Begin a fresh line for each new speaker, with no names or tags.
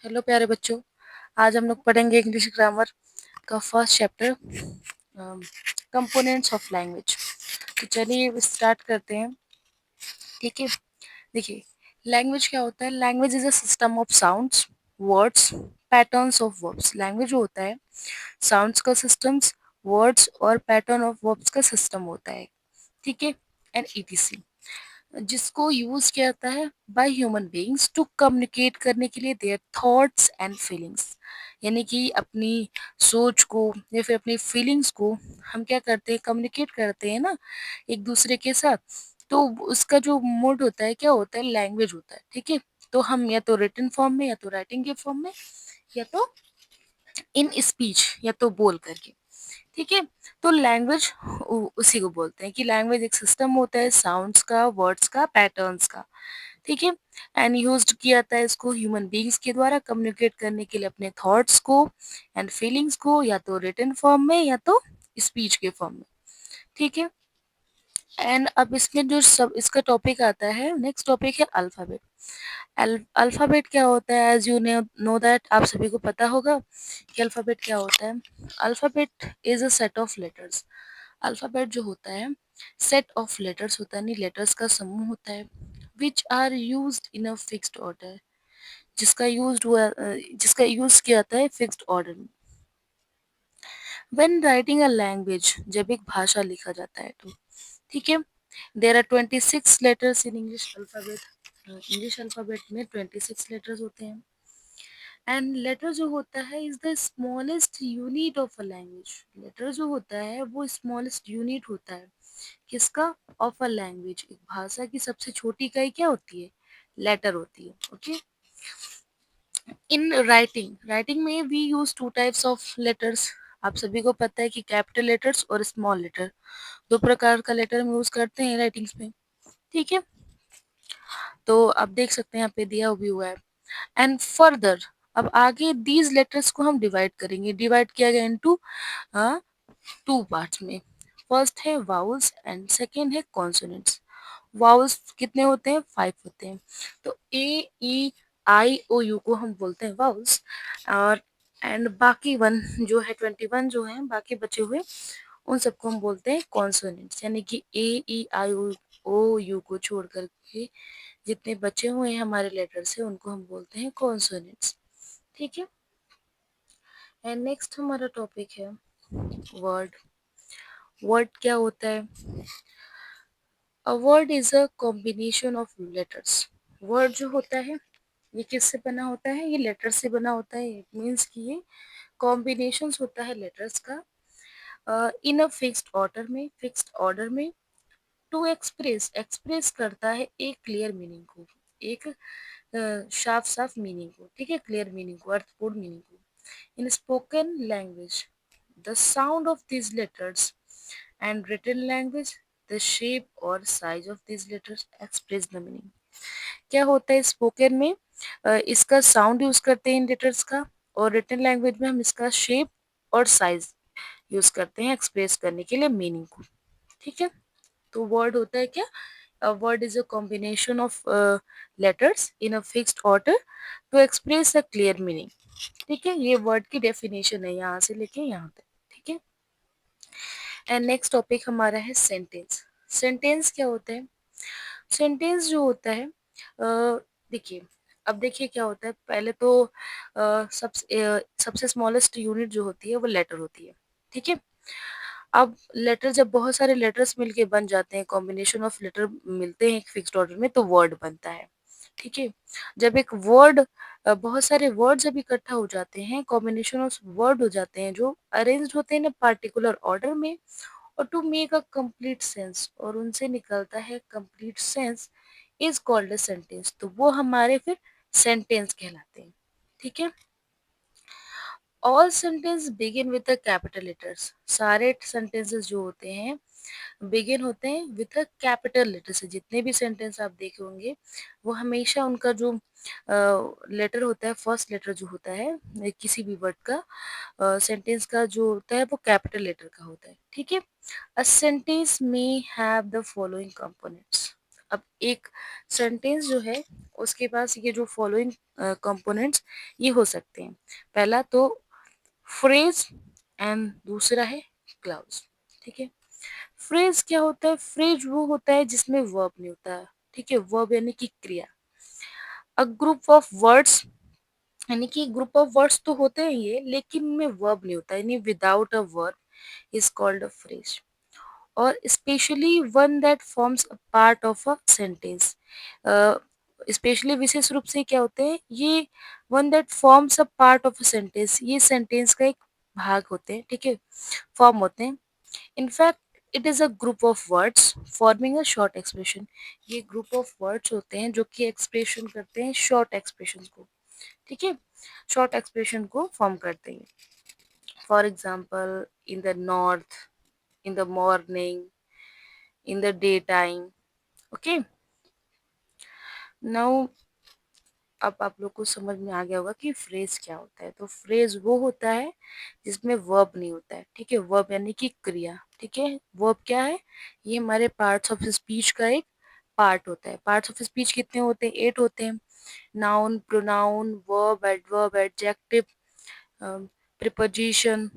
Hello प्यारे बच्चों। आज हम लोग पढ़ेंगे इंग्लिश ग्रामर का first chapter, components of language. तो चलिए स्टार्ट करते हैं। ठीक है, देखिए लैंग्वेज क्या होता है। Language is a system of sounds, words, patterns of verbs. Language जो होता है साउंड्स का सिस्टम्स, वर्ड्स और पैटर्न ऑफ वर्ब्स का सिस्टम होता है। ठीक है, एंड ईटीसी, जिसको यूज किया जाता है by human beings to communicate करने के लिए देयर थॉट्स एंड फीलिंग्स। यानी कि अपनी सोच को या फिर अपनी फीलिंग्स को हम क्या करते हैं, कम्युनिकेट करते हैं ना एक दूसरे के साथ। तो उसका जो मोड होता है क्या होता है, लैंग्वेज होता है। ठीक है, तो हम या तो रिटन फॉर्म में या तो राइटिंग के फॉर्म में या तो इन स्पीच या तो बोल करके। ठीक है, तो लैंग्वेज उसी को बोलते हैं कि लैंग्वेज एक सिस्टम होता है साउंड्स का, वर्ड्स का, पैटर्न्स का। ठीक है, एंड यूज्ड किया जाता है इसको ह्यूमन बीइंग्स के द्वारा कम्युनिकेट करने के लिए अपने थॉट्स को एंड फीलिंग्स को, या तो रिटन फॉर्म में या तो स्पीच के फॉर्म में। ठीक है, एंड अब इसमें जो सब इसका टॉपिक आता है, नेक्स्ट टॉपिक है अल्फाबेट। अल्फाबेट क्या होता है, एज यू नो दैट, आप सभी को पता होगा कि अल्फाबेट क्या होता है। Alphabet is a set of letters. Alphabet जो होता है सेट ऑफ लेटर्स होता है, नहीं लेटर्स का समूह होता है, which are used in a fixed order, जिसका यूज किया जाता है फिक्स्ड ऑर्डर में। व्हेन राइटिंग अ लैंग्वेज, जब एक भाषा लिखा जाता है तो ठीक है, there are 26 letters in English alphabet. English alphabet में 26 लेटर्स होते हैं। एंड लेटर जो होता है is the smallest unit of a language. Letter जो होता है वो स्मॉलेस्ट यूनिट होता है किसका, ऑफ अ लैंग्वेज। एक भाषा की सबसे छोटी इकाई क्या होती है, लेटर होती है। ओके, इन राइटिंग, राइटिंग में we use two types of letters. आप सभी को पता है कि कैपिटल लेटर्स और स्मॉल लेटर, दो प्रकार का लेटर हम यूज करते हैं राइटिंग्स में। ठीक है, तो आप देख सकते हैं यहाँ पे दिया भी हुआ है। एंड फर्दर, अब आगे दीज लेटर्स को हम डिवाइड करेंगे। डिवाइड किया गया इनटू टू पार्ट्स में। फर्स्ट है वाउल्स एंड सेकेंड है कॉन्सोनेंट्स। वाउल्स कितने होते हैं, 5 होते हैं। तो ए ई आई ओ यू को हम बोलते हैं वाउल्स, और एंड बाकी वन जो है 21 जो है बाकी बचे हुए, उन सबको हम बोलते हैं कॉन्सोनेंट्स। यानी कि ए ई आई ओ यू को छोड़ करके जितने बचे हुए हैं हमारे लेटर्स है उनको हम बोलते हैं कॉन्सोनेंट्स। ठीक है, एंड नेक्स्ट हमारा टॉपिक है वर्ड। वर्ड क्या होता है, a word is a combination of letters. Word जो होता है ये किससे बना होता है, ये लेटर से बना होता है। इट मीन्स कि ये कॉम्बिनेशन होता है लेटर्स का इन अ फिक्स्ड ऑर्डर में, फिक्स्ड ऑर्डर में, टू एक्सप्रेस, एक्सप्रेस करता है एक क्लियर मीनिंग को, एक साफ साफ मीनिंग को। ठीक है, क्लियर मीनिंग को, अर्थपूर्ण मीनिंग को। इन spoken language the sound of these letters and written language the shape or size of these letters express the meaning। क्या होता है स्पोकन में, इसका साउंड यूज करते हैं इन लेटर्स का, और रिटन लैंग्वेज में हम इसका शेप और साइज यूज करते हैं एक्सप्रेस करने के लिए मीनिंग को। ठीक है, तो वर्ड होता है क्या, a word is a combination of letters in a fixed order to express a clear meaning। ठीक है, ये वर्ड की डेफिनेशन है यहाँ से लेके यहाँ तक। ठीक है, एंड नेक्स्ट टॉपिक हमारा है सेंटेंस। सेंटेंस क्या होता है, सेंटेंस जो होता है देखिए, अब देखिए क्या होता है। पहले तो सबसे स्मॉलेस्ट यूनिट जो होती है वो लेटर होती है। ठीक है, अब लेटर जब बहुत सारे लेटर्स मिलके बन जाते हैं, कॉम्बिनेशन ऑफ लेटर मिलते हैं एक फिक्स्ड ऑर्डर में, तो वर्ड बनता है। ठीक है, जब एक वर्ड, बहुत सारे वर्ड जब इकट्ठा हो जाते हैं, कॉम्बिनेशन ऑफ वर्ड हो जाते हैं जो अरेंज्ड होते हैं ना पार्टिकुलर ऑर्डर में, और to make a complete sense, और उनसे निकलता है complete sense, is called a sentence. तो वो हमारे फिर सेंटेंस कहलाते हैं। ठीक है, all sentence begin with the capital letters. सारे सेंटेंसेस जो होते हैं बिगिन होते हैं विद अ कैपिटल लेटर से। जितने भी सेंटेंस आप देखे होंगे वो हमेशा उनका जो लेटर होता है, फर्स्ट लेटर जो होता है किसी भी वर्ड का, सेंटेंस का जो होता है वो कैपिटल लेटर का होता है। ठीक है, a sentence may have the following components. अब एक सेंटेंस जो है उसके पास ये जो फॉलोइंग कंपोनेंट्स ये हो सकते हैं। पहला तो फ्रेज एंड दूसरा है क्लाउज। ठीक है, फ्रेज क्या होता है? फ्रेज वो होता है जिसमें वर्ब नहीं होता है। ठीक है, वर्ब यानी कि क्रिया। अ ग्रुप ऑफ वर्ड्स यानी कि ग्रुप ऑफ वर्ड्स तो होते हैं ये, लेकिन इनमें वर्ब नहीं होता, यानी without a verb is called a phrase. और specially one that forms a part of a sentence. Specially विशेष रूप से क्या होते हैं ये? One that forms a part of a sentence, ये सेंटेंस का एक भाग होते हैं। ठीक है, फॉर्म होते हैं। In fact it is a group of words forming a short expression. ये ग्रुप ऑफ वर्ड्स होते हैं जो कि एक्सप्रेशन करते हैं शॉर्ट एक्सप्रेशन को। ठीक है, शॉर्ट एक्सप्रेशन को फॉर्म करते हैं। For example, in the north, in the morning, in the day time. Okay, now अब आप लोग को समझ में आ गया होगा कि फ्रेज क्या होता है। तो फ्रेज वो होता है जिसमें वर्ब नहीं होता है। ठीक है, वर्ब यानी कि क्रिया। ठीक है, वर्ब क्या है? ये हमारे पार्ट्स ऑफ स्पीच का एक पार्ट होता है। पार्ट्स ऑफ स्पीच कितने होते हैं? 8 होते हैं। Noun, pronoun, verb, adverb, adjective, preposition,